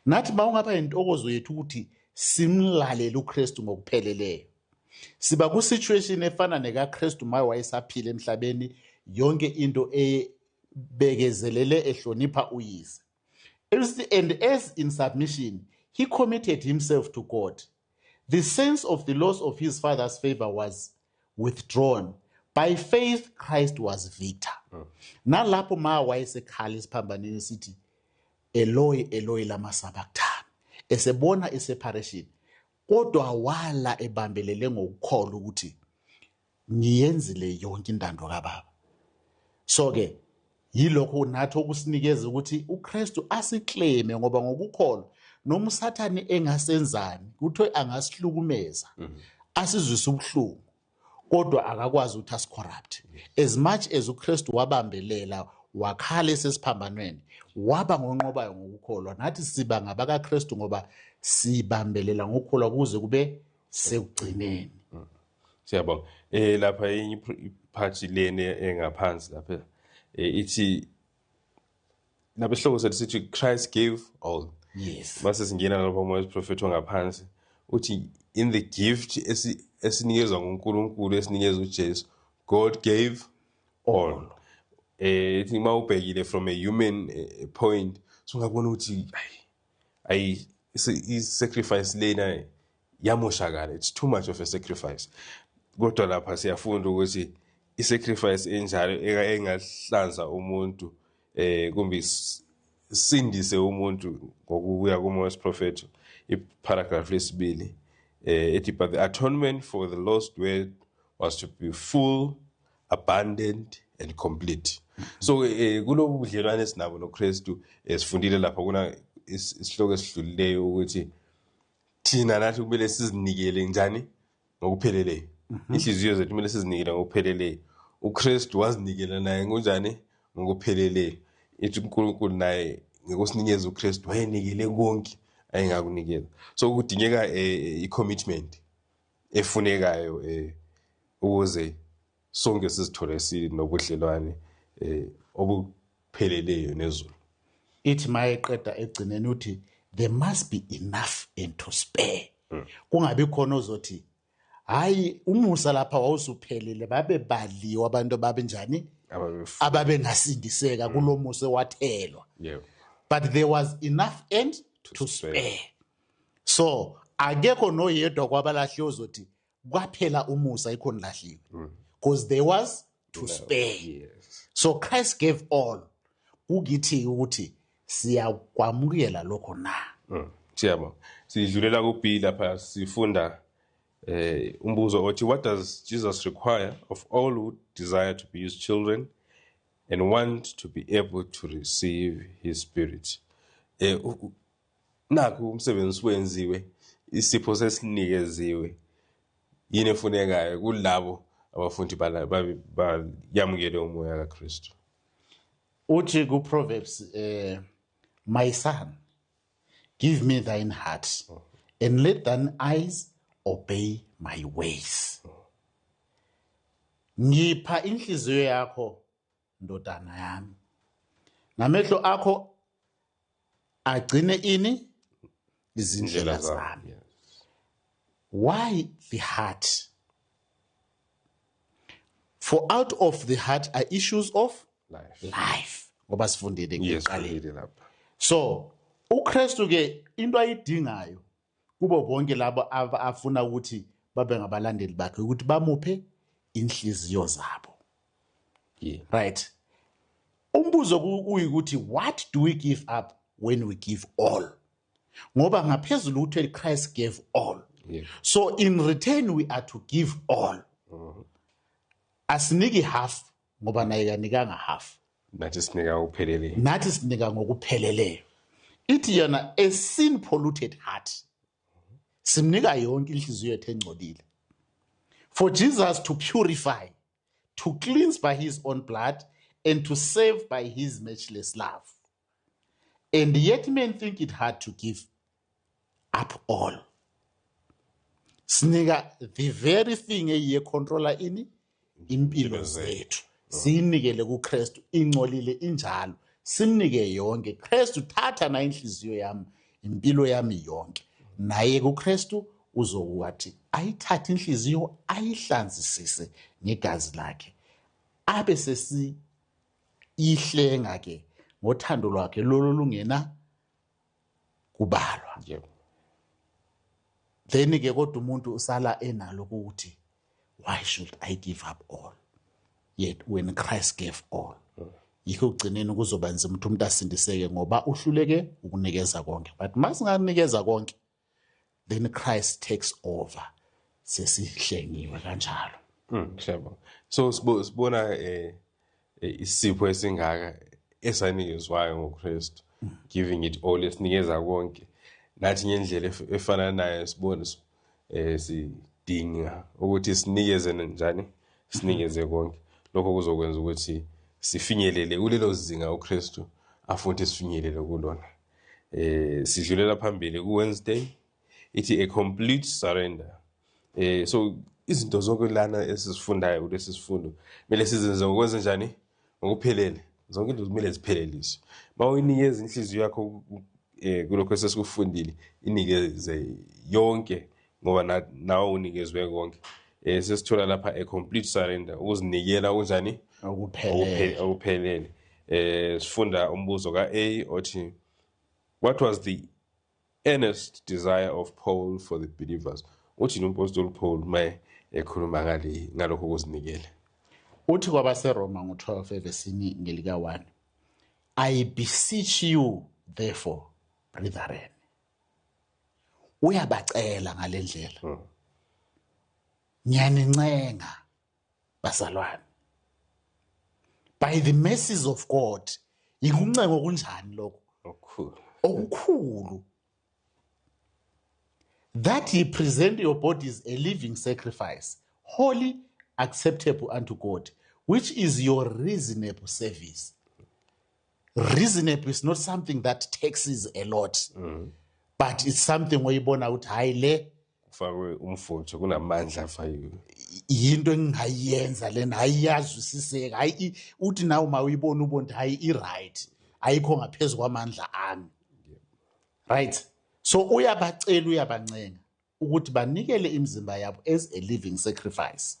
Nathi mawungaba intokozo yethu ukuthi simlalele uKristu ngokupheleleyo. Siba ku situation efana nekaKristu maye wayesaphila emhlabeni, yonke into ebekezelele ehlonipha uyise. And as in submission he committed himself to God, the sense of the loss of his father's favor was withdrawn. By faith Christ was victor. Nalapho ma wayesekhala isiphambaneni sithi, Eloi Eloi lama sabachthani, esebona iseparation, kodwa wala ebambelele ngokukholwa ukuthi ngiyenzile yonke intando kaBaba. So ke yilokho nathi okusinikeza ukuthi uKristu asiclaime, ngoba ngokukholwa noma uSathane engasenzani kuthiwe angasihlukumeza, asizwise ubuhlungu, kodwa akakwazi ukuthi asicorrupt. As much as uKristu wabambelela wakhala esesiphambanweni, waba ngonqobayo ngokukholwa, nathi siba ngabakaKristu ngoba sibambelela ngokukholwa kuze kube sekugcineni. Siyabonga. Lapha enye iphathi lene engaphansi lapha ithi lapha isihloko sethu sithi Christ gave all. Yes. Mase singena lapha umoya wesiprofeti ngaphasi uthi, in the gift esinikezwa nguNkulunkulu esinikezwa uJesu, God gave all. Ithi mawubhekile from a human point, so ungabona ukuthi i-sacrifice lena yamoshakala, it's too much of a sacrifice. Kodwa lapha siyafunda ukuthi isacrifice enjalo engahlanza umuntu kumbe sindise umuntu ngokuya kuMoses prophet iparagraph lesibili ethi but the atonement for the lost world was to be full, abundant and complete. So kulobu budlelwane esinabo noKristu sifundile lapha kuna isihloko esidlulileyo ukuthi thina nathi kumele sizinikele njani ngokupheleleyo. Inhliziyo zethu kumele sizinikele ngokupheleleyo. uKristu wazinikela naye ngonjani ngokupheleleyo. Ithi uNkulunkulu naye ngekusinikeza uKristu wayenikele konke ayengakunikeza. So kudingeka i-commitment efunekayo ukuze sonke sizithole sinobudlelwane obupheleleyo nezulu. Ithi mayeqeda egcineni uthi there must be enough and to spare. Kungabi khona ozothi hayi umusa lapha wawusuphelele babe baliwa abantu babenjani ababengasindiseka kulomusa wathelwa. But there was enough and to spare. So akekho noyedwa kwabalahli ozothi kwaphela umusa ikhona lahliwe, because there was to spare. So Christ gave all. Kugithi ukuthi siyakwamukela lokho na. Siyabona sidlulela kuB lapha sifunda umbuzo othi what does Jesus require of all who desire to be his children and want to be able to receive his spirit. Nakho umsebenzi wenziwe, isipho sesinikeziwe, yini efunekayo kulabo abafundi bayamukele umoya kaKristu. Uthi ku Proverbs my son, give me thine heart and let thine eyes obey my ways. Ngipha inhliziyo yakho ndodana yami, namehlo akho agcine ini izindlela zami. Why the heart? For out of the heart are issues of life. Ngoba sifundile ngekuqala. So uKristu ke into ayidingayo kubo bonke labo afuna ukuthi babe ngabalandeli bakhe ukuthi bamuphe inhliziyo zabo. Right. Umbuzo uyikuthi what do we give up when we give all? Ngoba ngaphezulu uthi Christ gave all. So in return we are to give all. Asiniki half ngoba naye kanikanga half. Nathi sinika ukupheleleyo. Nathi sinika ngokupheleleyo. Ithi yona a sin polluted heart. Simnika yonke inhliziyo yethu engcolile. For Jesus to purify, to cleanse by his own blood and to save by his matchless love. And yet men think it hard to give up all. Sinika the very thing eye controller ini impilo zethu. Sinikele kuKristu ingcolile injalo. Simnike yonke. Kristu thatha na inhliziyo yami, impilo yami yonke. Naye kuKristu uzowathi ayithathe inhliziyo ayihlanzisise ngegazi lakhe. Abe sesi ihlenga ke ngothando lwakhe lolo lungena kubalwa. Then ke kodwa umuntu usala enalo ukuthi why should I give up all? Yet when Christ gave all. Yikho ugcineni kuzoba nzima ukuthi umuntu asindiseke ngoba uhluleke ukunikeza konke. But masinganikeza konke, then Christ takes over. Sesihlengiwe kanjalo. Siyabona. So sibona isipho esingaka esanikezwayo ngoKristu, giving it all, esinikeza konke. Nathi ngendlela efana naye sibona sidinga ukuthi sinikeze njani, sinikeze konke. Lokho kuzokwenza ukuthi sifinyelele kulelo zinga uKristu afuna sifinyelele kulona. Sidlulela phambili kuWednesday ithi a complete surrender. So izinto zonke lana esisifundayo kulesi sifundo kumele sizenze ngokwenza njani ngokuphelele. Zonke izinto kumele zipheleliswe. Mawuyinikeza inhliziyo yakho kulokho esesikufundile, inikeze yonke ngoba nawe unikezwe konke. Sesithola lapha a complete surrender, uzinikela unjani okuphelele. Sifunda umbuzo kaA othi what was the earnest desire of Paul for the believers? Uthi uMapostle Paul maye ekhuluma ngalokho kuzinikela. uthi kwabaseRoma ngo-12 evesini ngelika-1, I beseech you therefore, brethren. Uyabacela ngale ndlela. Ngiyanincenga bazalwane. By the mercies of God. Ikuncengo kunjani lokho? Okukhulu. That ye present your bodies a living sacrifice, holy, acceptable unto God, which is your reasonable service. Reasonable is not something that taxes a lot, but it's something where you bona ukuthi hayi le kufakwe umfutho kunamandla afayiwe yinto engingayenza lena ayiyazwisiseka hayi uthi nawe uma uyibona ubona ukuthi hayi i-right ayikho ngaphezulu kwamandla ami. Right? So uyabacela uyabancenga ukuthi banikele imizimba yabo as a living sacrifice.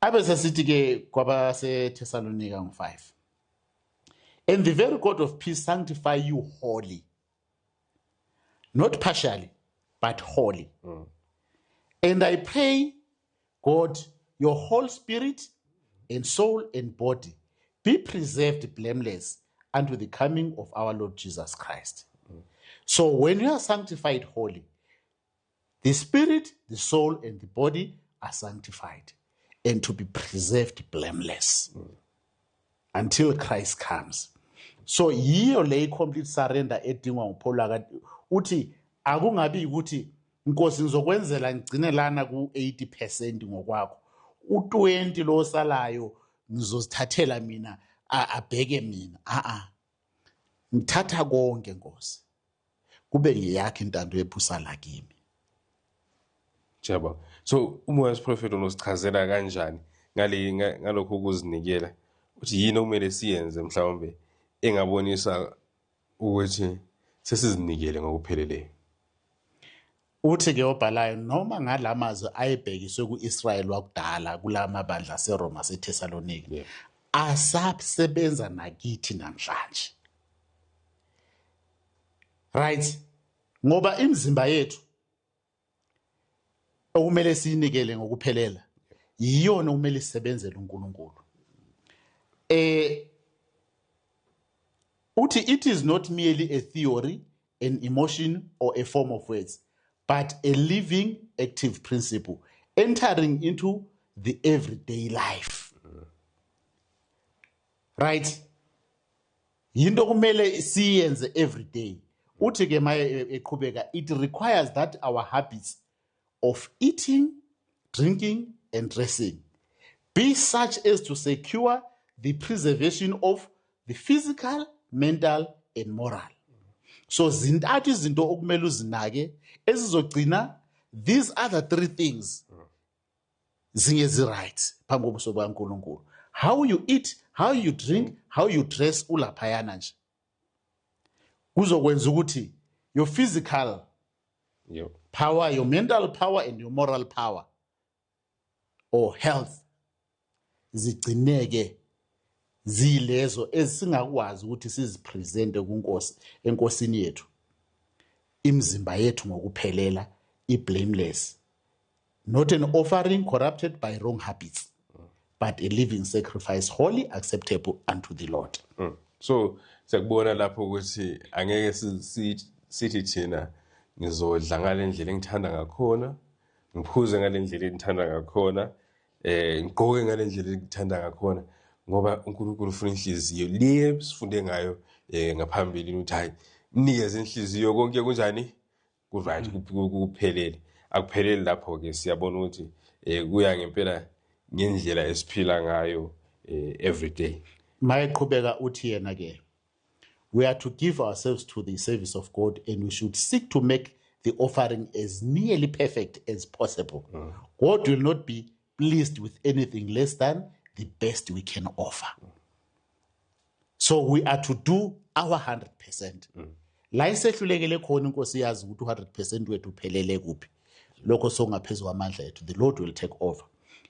Abese sithi ke kwabase Thessalonika ngo-5. And the very God of peace sanctify you wholly. Not partially, but wholly. And I pray, God, your whole spirit and soul and body be preserved blameless unto the coming of our Lord Jesus Christ. So when you are sanctified wholly, the spirit, the soul, and the body are sanctified and to be preserved blameless until Christ comes. So yiyo le complete surrender edingwa nguPaul akade uthi akungabi ukuthi Nkosi ngizokwenzela ngigcine lana ku-80% ngokwakho. U20 lo salayo ngizozithathela mina abheke mina. Ngithatha konke Nkosi. Kube ngiyakhe intando ephusala kimi. Jaba. So umoya wesiprofeti unosichazela kanjani ngalokho ukuzinikela uthi yini okumele siyenze mhlawumbe engabonisa ukuthi sesizinikele ngokupheleleyo. Uthi ke obhalayo noma ngalamazwi ayebhekiswe ku-Israyeli wakudala kulamabandla aseRoma aseThessalonika asasebenza nakithi namhlanje. Right? Ngoba imizimba yethu okumele siyinikele ngokuphelela yiyona okumele isebenzele uNkulunkulu. Uthi it is not merely a theory, an emotion or a form of words, but a living active principle entering into the everyday life. Right? Yinto kumele siyenze every day. Uthi ke maye eqhubeka it requires that our habits of eating, drinking and dressing be such as to secure the preservation of the physical, mental and moral. So zintathu izinto okumele uzinake ezizogcina these other three things zingezi right phambi kobuso bukaNkulunkulu. How you eat, how you drink, how you dress ulaphayana nje. Kuzokwenza ukuthi your physical power, your mental power and your moral power or health zigcineke zilezo ezisingakwazi ukuthi sizipresente kuNkosi enkosini yethu. Imizimba yethu ngokuphelela blameless, not an offering corrupted by wrong habits, but a living sacrifice holy acceptable unto the Lord. So siyakubona lapho ukuthi angeke sithi thina ngizodla ngale ndlela engithanda ngakhona, ngiphuze ngale ndlela engithanda ngakhona, ngigqoke ngale ndlela engithanda ngakhona, ngoba uNkulunkulu ufuna inhliziyo le sifunde ngayo ngaphambili ukuthi hayi mnikeze inhliziyo konke kunjani ku-right kuphelele. Akupheleli lapho ke siyabona ukuthi kuya ngempela ngendlela esiphila ngayo every day. Mayeqhubeka uthi yena ke we are to give ourselves to the service of God and we should seek to make the offering as nearly perfect as possible. God will not be pleased with anything less than the best we can offer. So we are to do our 100%. La isehlulekele khona inkosi yazi ukuthi 100% wethu uphelele kuphi. Lokho songaphezulu kwamandla ethu, the Lord will take over.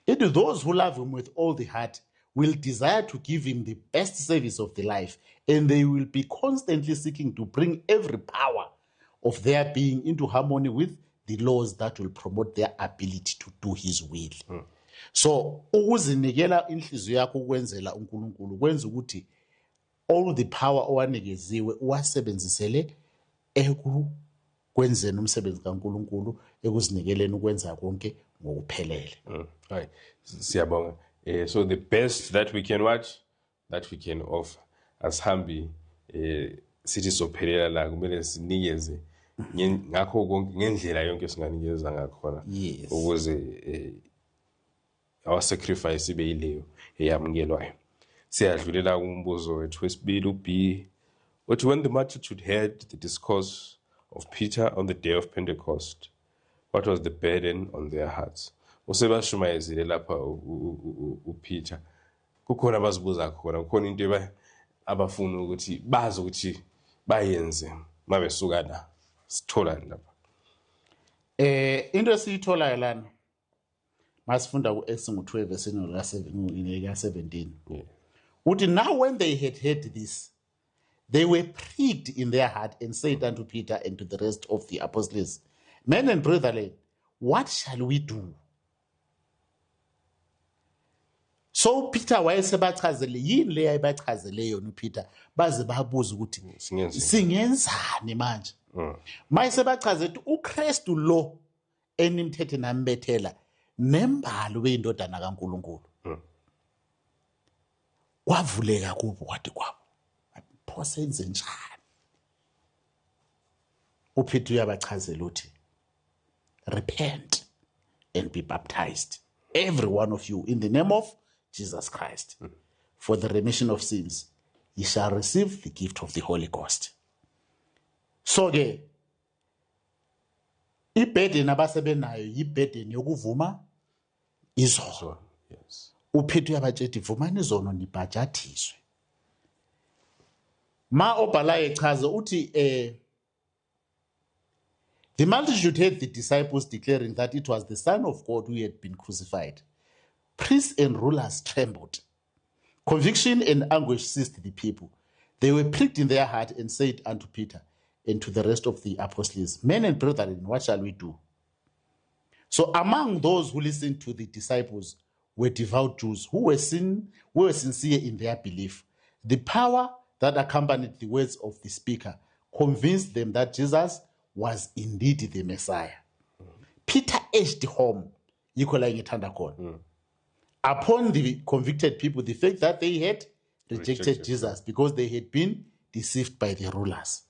It is those who love him with all the heart will desire to give him the best service of the life, and they will be constantly seeking to bring every power of their being into harmony with the laws that will promote their ability to do his will. So ukuzinikela inhliziyo yakho ukwenzela uNkulunkulu kwenza ukuthi all the power owanikeziwe uwasebenzisele kwenzeni umsebenzi kaNkulunkulu, ekuzinikeleni ukwenza konke ngokuphelele. Right. Siyabonga. So the best that we can watch, that we can offer asihambi sithi sophelela la, kumele sinikeze ngakho konke ngendlela yonke singanikeza ngakhona ukuze our sacrifice ibe yileyo eyamukelwayo. Siyadlulela kumbuzo wethu wesibili uB, uthi when the multitude heard the discourse of Peter on the day of Pentecost, what was the burden on their hearts? Usebashumayezile lapha uPeter. Kukhona abazibuza khona, kukhona into abafuna ukuthi bazi ukuthi bayenze mabesuka la. Sithola lapha. Into esiyitholayo lana masifunda ku-Acts 12 verse 17. Uthi now when they had heard this, they were pricked in their heart and said unto Peter and to the rest of the apostles, Men and brethren, what shall we do? So Peter wayesebachazele yini le ayibachazele yona uPeter, baze babuza ukuthi singenzani manje. Mayesebachazela ukuthi uKristu lo enimthethe nambethela nembalo weyindodana kaNkulunkulu. Kwavuleka kubo kwathi kwabo. Pho senze njani? uPeter uyabachazela uthi repent and be baptized, every one of you, in the name of Jesus Christ, for the remission of sins. Ye shall receive the gift of the Holy Ghost. So ke ibhedeni abasebenayo yibhedeni yokuvuma izono. Yes. uPeter uyabatshela vumani izono nibhajathiswe. Ma obhala echaza uthi the multitude heard the disciples declaring that it was the Son of God who had been crucified. Priests and rulers trembled. Conviction and anguish seized the people. They were pricked in their heart and said unto Peter and to the rest of the apostles, Men and brethren, what shall we do? So among those who listened to the disciples were devout Jews who were sincere in their belief. The power that accompanied the words of the speaker convinced them that Jesus was indeed the Messiah. Peter urged home, upon the convicted people, the fact that they had rejected Jesus because they had been deceived by the rulers.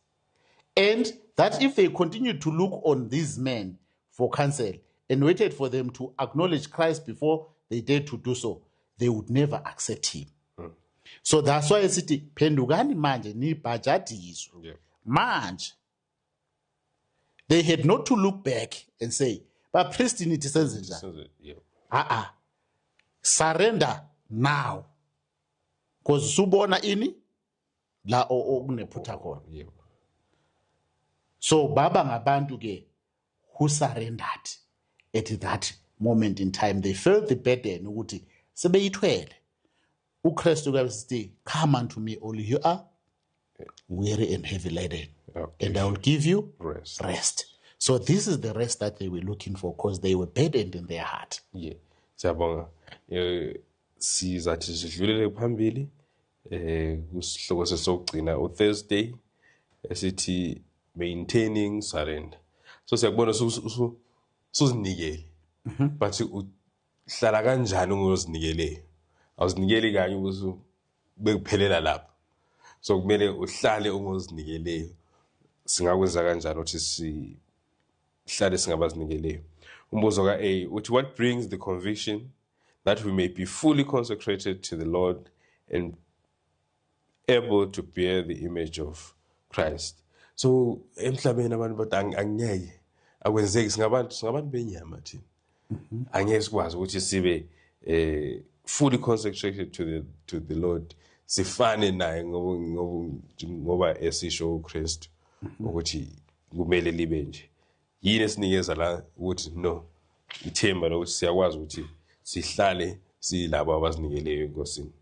And that if they continued to look on these men for counsel and waited for them to acknowledge Christ before they dared to do so, they would never accept him. So that's why it's pendukani manje ni bhajadiswe. Manje. They had not to look back and say, but priest in it says, surrender now. Because subona ini la okuneputha khona. So baba ngabantu ke who surrendered at that moment in time. They felt the burden ukuthi sebeyithwele. uKristu kayisithi, come unto me all you are weary and heavy laden, and I will give you rest. So this is the rest that they were looking for, because they were burdened in their heart. Yeah. Siyabonga. Sizathi sidlulele phambili kusihloko sesokugcina uThursday esithi maintaining surrender. So siyakubona suzinikele. But uhlala kanjani ungozinikele? Awuzinikeli kanye ukuthi bekuphelela lapha. So kumele uhlale ungozinikeleyo. Singakwenza kanjani ukuthi sihlale singabazinikeleyo? Umbuzo ka A uthi, what brings the conviction that we may be fully consecrated to the Lord and able to bear the image of Christ? So emhlabeni abantu bathi angiyeke akwenzeki singabantu benyama thina. Angeke sikwazi ukuthi sibe fully consecrated to the Lord, sifane naye ngoba esisho uKristu ukuthi kumele libe nje. Yini esinikeza la ukuthi no, ithemba lokuthi siyakwazi ukuthi sihlale silabo abazinikeleyo enkosini.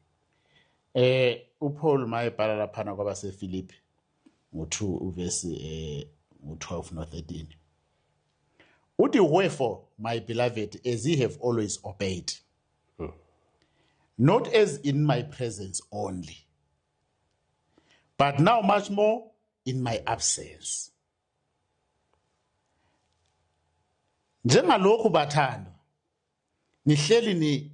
uPaul mayebhala laphana kwabaseFilipi ngo-2 uverse ngo-12 no-13. Uthi, wherefore, my beloved, as ye have always obeyed, not as in my presence only, but now much more in my absence. Njengalokhu bathandwa, nihleli ni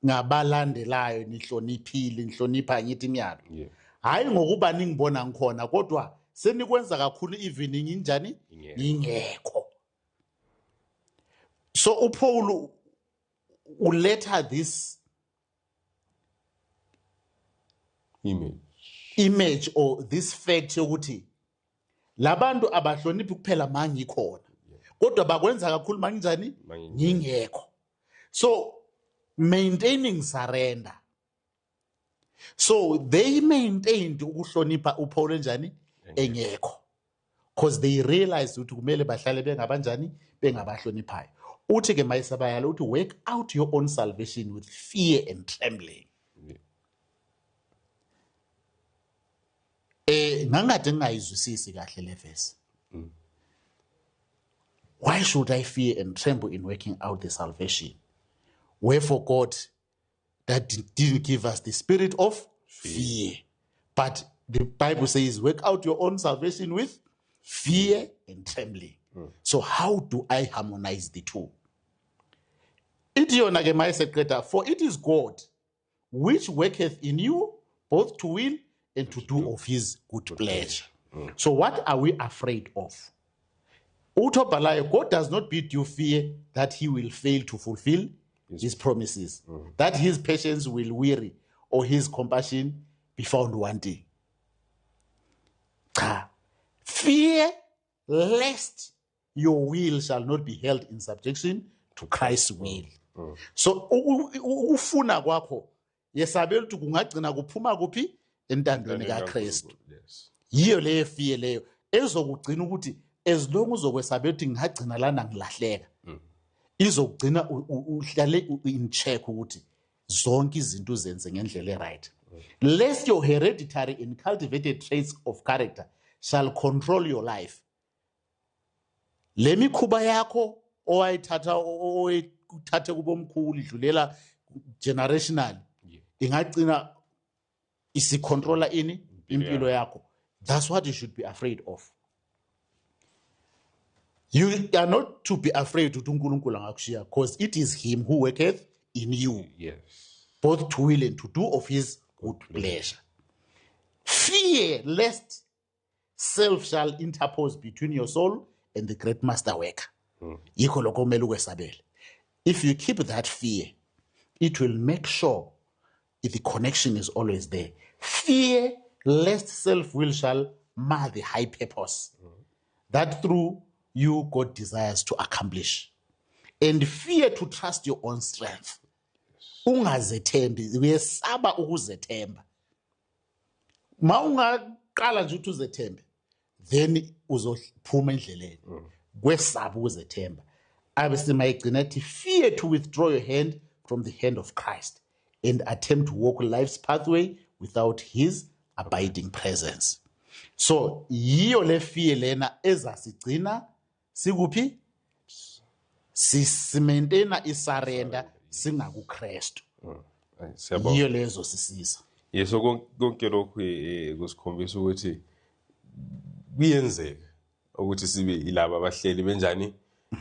ngabalandelayo nihloniphile nihlonipha ngithi imiyalo. Hayi ngokuba ningibona ngikhona kodwa senikwenza kakhulu even nginjani ngingekho. So uPaul uletha this image or this fact yokuthi labantu abahloniphi kuphela mangikhona kodwa bakwenza kakhulu manginjani ngingekho. So maintaining surrender. So they maintained ukuhlonipha uPaul enjani engekho, because they realized ukuthi kumele bahlale bengabanjani bengabahloniphayo. Uthi ke mayisabayala uthi work out your own salvation with fear and trembling. Ngangade ngingayizwisisi kahle le verse. Why should I fear and tremble in working out the salvation? Wherefore God that didn't give us the spirit of fear. But the Bible says, work out your own salvation with fear and trembling. So how do I harmonize the two? For it is God which worketh in you both to will and to do of his good pleasure. So what are we afraid of? God does not bid you fear that he will fail to fulfill his promises, that his patience will weary or his compassion be found wanting. Fear lest your will shall not be held in subjection to Christ's will. So ufuna kwakho yesabela ukuthi kungagcina kuphuma kuphi entandweni kaKristu. Yiyo leyo fear leyo ezokugcina ukuthi as long uzokwesabela ukuthi ngagcina lana ngilahleka, izokugcina uhlale in check ukuthi zonke izinto uzenze ngendlela eright. Lest your hereditary and cultivated traits of character shall control your life. Le mikhuba yakho owayithathe kubomkhulu idlulela generational ingagcina isicontrola impilo yakho. That's what you should be afraid of. You are not to be afraid ukuthi uNkulunkulu angakushiya, because it is him who worketh in you, both to will and to do of his good pleasure. Fear lest self shall interpose between your soul and the great master worker. Yikho lokho kumele ukwesabele. If you keep that fear, it will make sure the connection is always there. Fear lest self-will shall mar the high purpose that through you God desires to accomplish. And fear to trust your own strength. Ungazethembi, uyesaba ukuzethemba. Ma ungaqala nje ukuthi uzethembe, then uzophuma endleleni. Kwesaba ukuzethemba. Abesima igcina ethi fear to withdraw your hand from the hand of Christ and attempt to walk life's pathway without his abiding presence. So yiyo le fear lena ezasigcina sikuphi simaintaina isurrender singakuKristu. Yiyo lezo sisiza. Yeso konke lokhu kusikhombisa ukuthi kuyenzeka ukuthi sibe ilaba abahleli benjani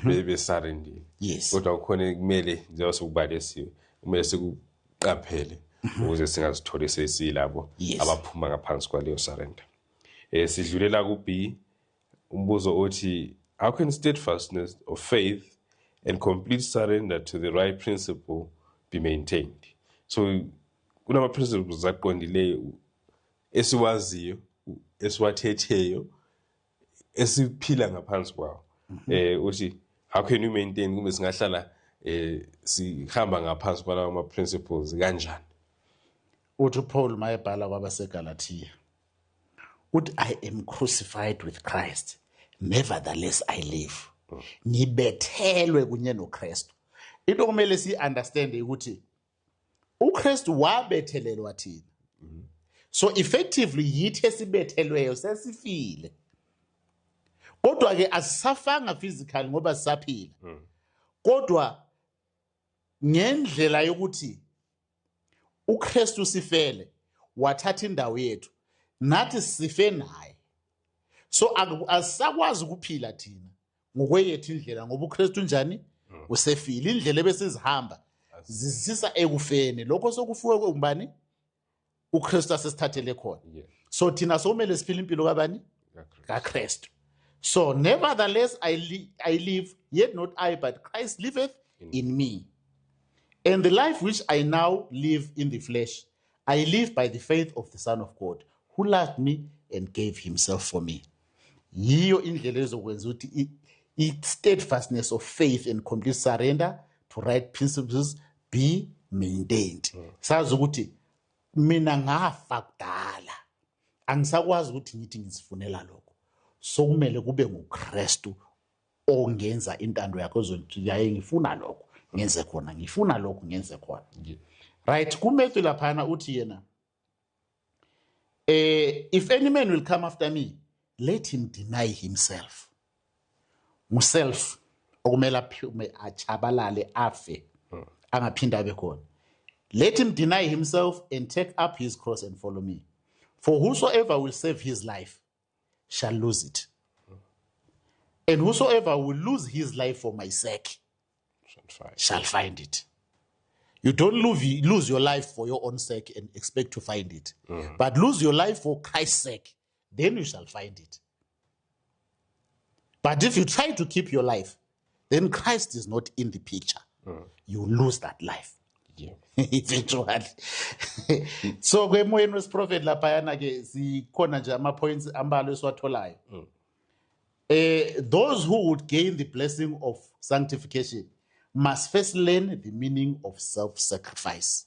besurrendile. Kodwa ukhona kumele njengoba sokubalesiwe kumele sikuqaphele ukuze singazitholi sesilabo abaphuma ngaphansi kwaleyo surrender. Sidlulela ku B, umbuzo othi how can steadfastness of faith and complete surrender to the right principle be maintained? So kunama principles aqondileyo esiwaziyo esiwathetheyo esiphila ngaphansi kwawo. Uthi how can you maintain kumbe singahlala sihamba ngaphansi kwalawo ama principles kanjani? Uthi Paul mayebhala kwabaseGalatia uthi I am crucified with Christ, nevertheless I live. Ngibethelwe kunye noKristu. Into kumele si understand ukuthi uKristu wabethelelwa thina. So effectively yithi esibethelweyo sesifile. Kodwa ke asisafanga physically ngoba sisaphila. Kodwa ngendlela yokuthi uKristu sifele wathatha indawo yethu nathi sife naye. So asisakwazi ukuphila thina ngokweyethu indlela ngoba uKristu njani usefile. Indlela ebesizihamba zisisa ekufeni, lokho sokufuwe ngubani? uKristu asesithathele khona. So thina somele siphile impilo kabani? kaKristu. So nevertheless I live, yet not I, but Christ liveth in me. And the life which I now live in the flesh, I live by the faith of the Son of God, who loved me and gave himself for me. Yiyo indlela ezokwenza ukuthi steadfastness of faith and complete surrender to right principles be maintained. Sazi ukuthi mina ngafa kudala, angisakwazi ukuthi ngithi ngisifunela lokho. So kumele kube nguKristu ongenza intando yakho ezothi yaye ngifuna lokho ngenze khona, ngifuna lokho ngenze khona. Right, kuMatthew laphana uthi yena if any man will come after me, let him deny himself. Muself okumele aphume achabalale afe angaphinda abe khona. Let him deny himself and take up his cross and follow me. For whosoever will save his life shall lose it. And whosoever will lose his life for my sake shall find it. You don't lose your life for your own sake and expect to find it. But lose your life for Christ's sake, then you shall find it. But if you try to keep your life, then Christ is not in the picture. You lose that life. Eventually. So kwemoyeni wesiprophet laphayana ke sikhona nje ama-points ambalwa esiwatholayo. Those who would gain the blessing of sanctification must first learn the meaning of self-sacrifice.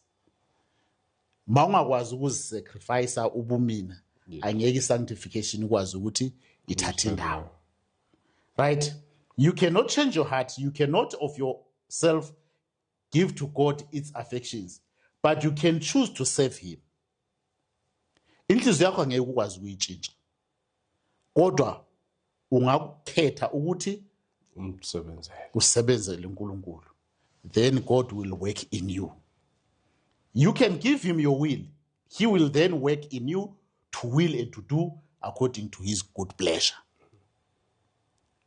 Ma ungakwazi ukuzisacrifice ubumina, angeke sanctification ikwazi ukuthi ithathe indawo. Right? You cannot change your heart. You cannot of yourself give to God its affections, but you can choose to serve him. Inhliziyo yakho angeke ukwazi ukuyitshintsha. Kodwa ungakhetha ukuthi usebenzele uNkulunkulu. Then God will work in you. You can give him your will. He will then work in you to will and to do according to his good pleasure.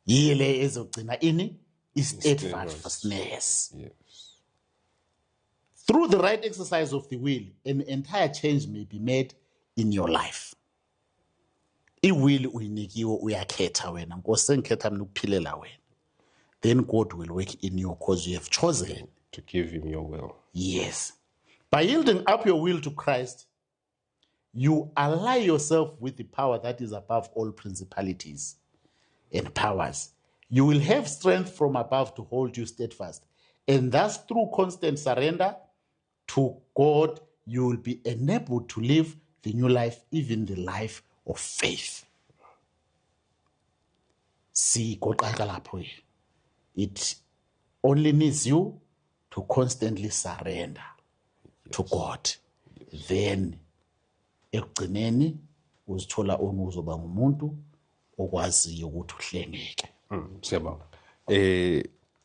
Yile ezogcina ini steadfastness. Through the right exercise of the will, an entire change may be made in your life. I-will uyinikiwe uyakhetha wena, Nkosi sengikhetha mina ukuphilela wena. Then God will work in you because you have chosen to give him your will. Yes. By yielding up your will to Christ, you ally yourself with the power that is above all principalities and powers. You will have strength from above to hold you steadfast. And thus, through constant surrender to God, you will be enabled to live the new life, even the life of faith. See, it only needs you to constantly surrender to God. Then, ekugcineni uzithola uzoba ngumuntu okwaziyo ukuthi uhlengeke. Siyabonga.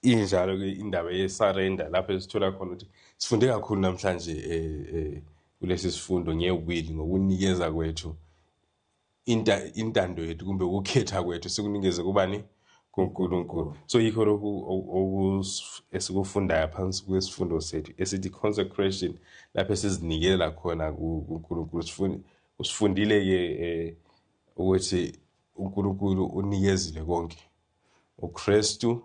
Injalo ke indaba yesurrender lapho esithola khona ukuthi sifunde kakhulu namhlanje kulesi sifundo ngewili ngokunikeza kwethu intando yethu kumbe ukukhetha kwethu sikunikeze kubani kuNkulunkulu. So yikho lokhu esikufundayo phansi kwesifundo sethu esithi consecration lapho esizinikela khona kuNkulunkulu. Usifundile ke ukuthi uNkulunkulu unikezile konke. uKristu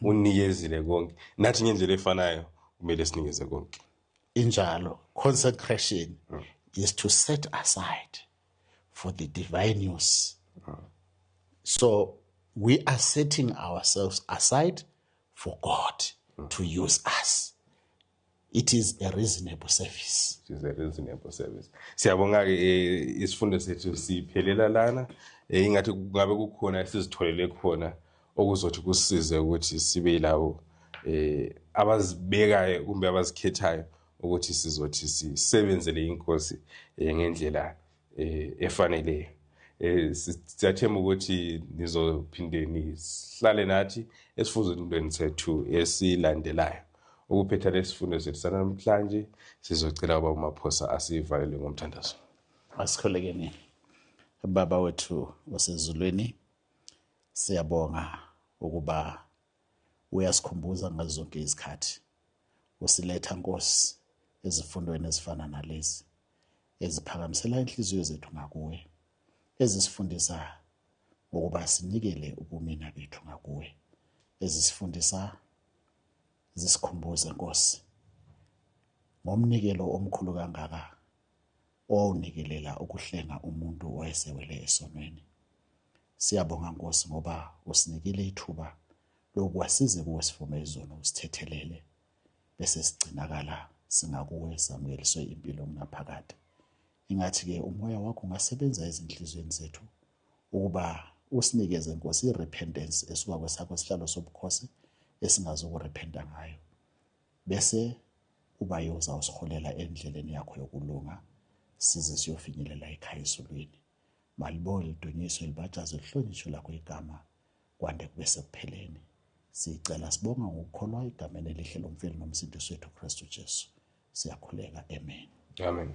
unikezile konke. Nathi ngendlela efanayo kumele sinikeze konke. Injalo, consecration is to set aside for the divine use. So we are setting ourselves aside for God to use us. It is a reasonable service. It is a reasonable service. Siyabonga ke isifundo sethu siphelela lana. Ingathi kungabe kukhona esizitholele khona okuzothi kusize ukuthi sibe lawo abazibekayo kumbe abazikhethayo ukuthi sizothi sisebenzele inkosi ngendlela efaneleyo. Siyathemba ukuthi nizophinde nihlale nathi esifundweni sethu esilandelayo ukuphetha lesifundo sethu sanamhlanje sizocela ubaba uMaphosa asivalele ngomthandazo. Asikhulekeni. Baba wethu osezulwini, siyabonga ukuba uyasikhumbuza ngazo zonke izikhathi. Usiletha Nkosi ezifundweni ezifana nalezi eziphakamisela inhliziyo zethu ngakuwe, ezisifundisa ukuba sinikele ubumina bethu ngakuwe, ezisifundisa zisikhumbuze Nkosi ngomnikelo omkhulu kangaka owunikelela ukuhlenga umuntu owayesewele esonweni. Siyabonga Nkosi ngoba usinikile ithuba lokuwasize kuwe sivume izono usithethelele bese sigcinakala singakuwe samukeliswe impilo kunaphakade. Ingathi-ke umoya wakho ungasebenza ezinhlizweni zethu ukuba usinikeze Nkosi i-repentance esuka kwesakho isihlalo sobukhosi esingazokurepenta ngayo, bese uba yoza usiholela endleleni yakho yokulunga size siyofinyelela ekhaya ezulwini. Malibonge lidunyiswe libatshazwe lihlonishwe lakho igama kwande kube sekupheleni. Sicela sibonga ngokukholwa egameni elihle lomfeli nomsindisi wethu Kristu Jesu. Siyakhuleka. Amen. Amen.